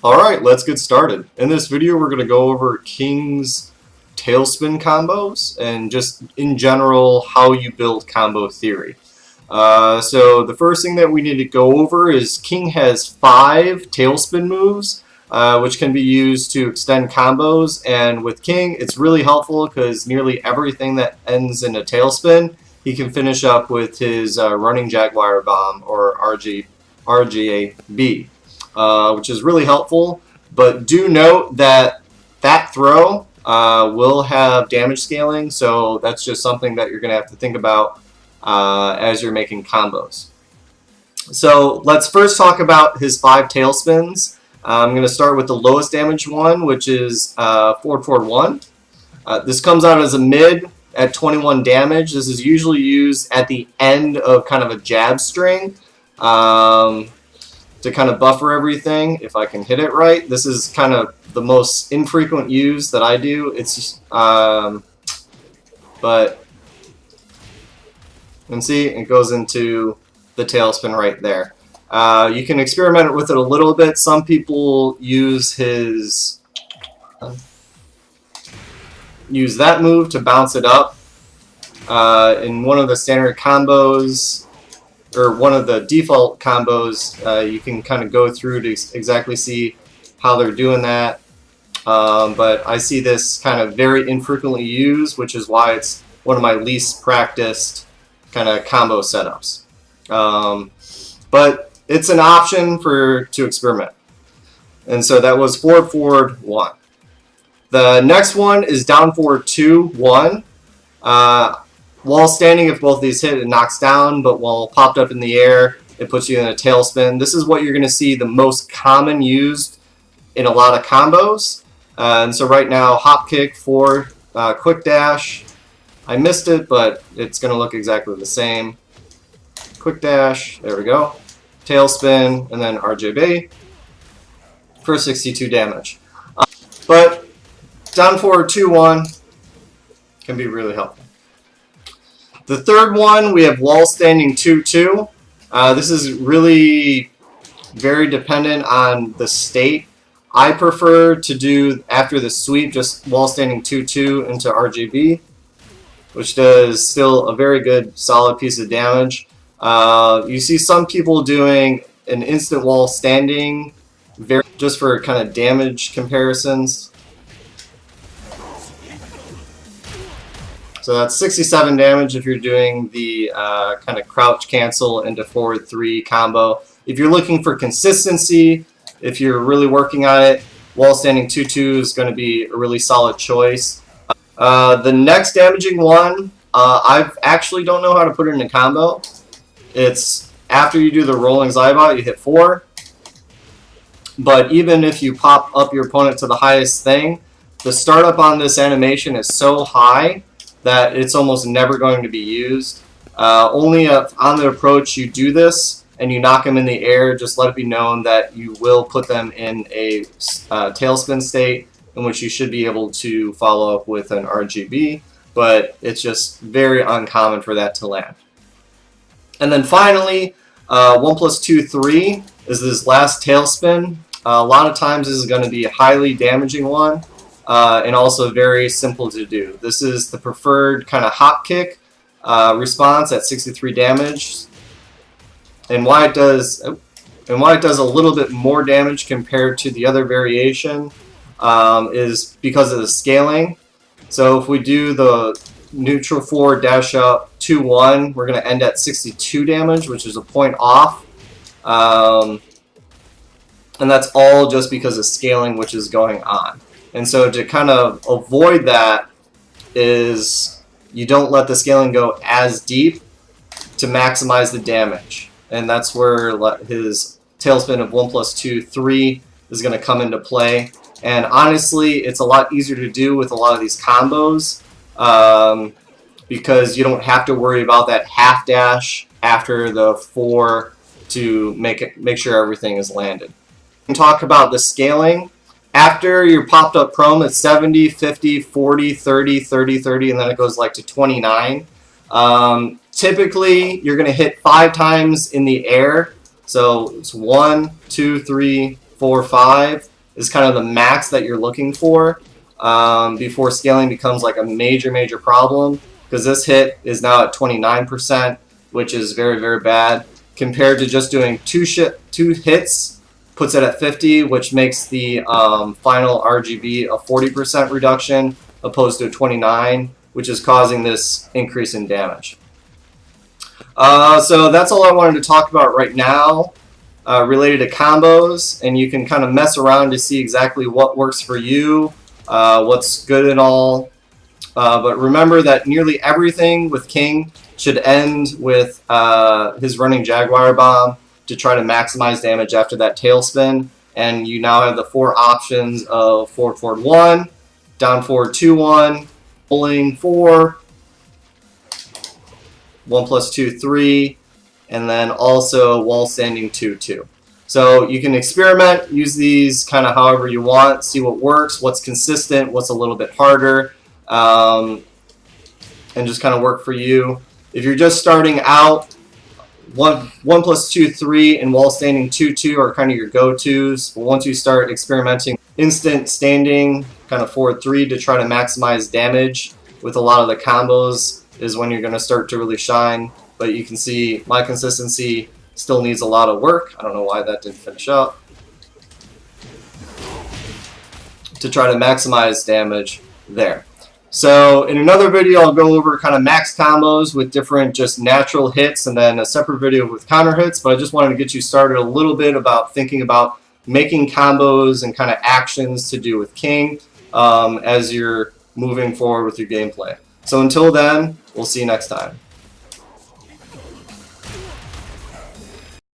Alright, let's get started. In this video we're going to go over King's Tailspin combos and just in general how you build combo theory. So the first thing that we need to go over is King has 5 Tailspin moves which can be used to extend combos, and with King it's really helpful because nearly everything that ends in a Tailspin he can finish up with his Running Jaguar Bomb or RJB. Which is really helpful, but do note that that throw will have damage scaling, so that's just something that you're going to have to think about as you're making combos. So let's first talk about his 5 Tailspins. I'm going to start with the lowest damage one, which is forward forward 1. This comes out as a mid at 21 damage. This is usually used at the end of kind of a jab string. To kind of buffer everything, if I can hit it right. This is kind of the most infrequent use that I do. It's but you can see it goes into the Tailspin right there. You can experiment with it a little bit. Some people use use that move to bounce it up. In one of the standard combos, or one of the default combos, you can kind of go through to exactly see how they're doing that. But I see this kind of very infrequently used, which is why it's one of my least practiced kind of combo setups. But it's an option to experiment. And so that was forward forward 1. The next one is down forward 2 1. While standing, if both of these hit, it knocks down, but while popped up in the air, it puts you in a Tailspin. This is what you're going to see the most common used in a lot of combos. And so right now, hop kick, forward, quick dash. I missed it, but it's going to look exactly the same. Quick dash, there we go. Tailspin, and then RJB for 62 damage. But down forward 2 1 can be really helpful. The third one, we have wall standing 2-2. This is really very dependent on the state. I prefer to do, after the sweep, just wall standing 2-2 into RJB, which does still a very good solid piece of damage. You see some people doing an instant wall standing just for kind of damage comparisons. So that's 67 damage if you're doing the kind of crouch cancel into forward 3 combo. If you're looking for consistency, if you're really working on it, wall standing 2-2 is going to be a really solid choice. The next damaging one, I actually don't know how to put it in a combo. It's after you do the rolling Zybot, you hit 4. But even if you pop up your opponent to the highest thing, the startup on this animation is so high that it's almost never going to be used. Only on the approach you do this and you knock them in the air, just let it be known that you will put them in a Tailspin state in which you should be able to follow up with an RGB, but it's just very uncommon for that to land. And then finally, 1+2 3 is this last Tailspin. A lot of times this is going to be a highly damaging one. And also very simple to do. This is the preferred kind of hop kick response at 63 damage, and why it does a little bit more damage compared to the other variation is because of the scaling. So if we do the neutral forward dash up 2-1, we're going to end at 62 damage, which is a point off, and that's all just because of scaling which is going on. And so to kind of avoid that is you don't let the scaling go as deep to maximize the damage. And that's where his Tailspin of 1+2 3 is going to come into play. And honestly, it's a lot easier to do with a lot of these combos because you don't have to worry about that half dash after the 4 to make sure everything is landed. We can talk about the scaling. After you're popped up prone, it's 70, 50, 40, 30, 30, 30, and then it goes like to 29. Typically, you're going to hit 5 times in the air. So it's 1, 2, 3, 4, 5. is kind of the max that you're looking for before scaling becomes like a major problem, because this hit is now at 29%, which is very bad, compared to just doing two hits puts it at 50, which makes the final RGB a 40% reduction opposed to 29, which is causing this increase in damage. So that's all I wanted to talk about right now related to combos, and you can kind of mess around to see exactly what works for you, what's good and all. But remember that nearly everything with King should end with his running Jaguar Bomb to try to maximize damage after that Tailspin. And you now have the 4 options of forward forward 1, down forward 2-1, pulling 4, 1 plus 2 3, and then also wall standing 2-2. So you can experiment, use these kind of however you want, see what works, what's consistent, what's a little bit harder, and just kind of work for you. If you're just starting out, 1 plus 2 3 and wall standing 2-2 are kind of your go-tos. But once you start experimenting instant standing, kind of forward 3 to try to maximize damage with a lot of the combos is when you're going to start to really shine. But you can see my consistency still needs a lot of work. I don't know why that didn't finish up. To try to maximize damage there. So in another video, I'll go over kind of max combos with different just natural hits, and then a separate video with counter hits. But I just wanted to get you started a little bit about thinking about making combos and kind of actions to do with King as you're moving forward with your gameplay. So until then, we'll see you next time.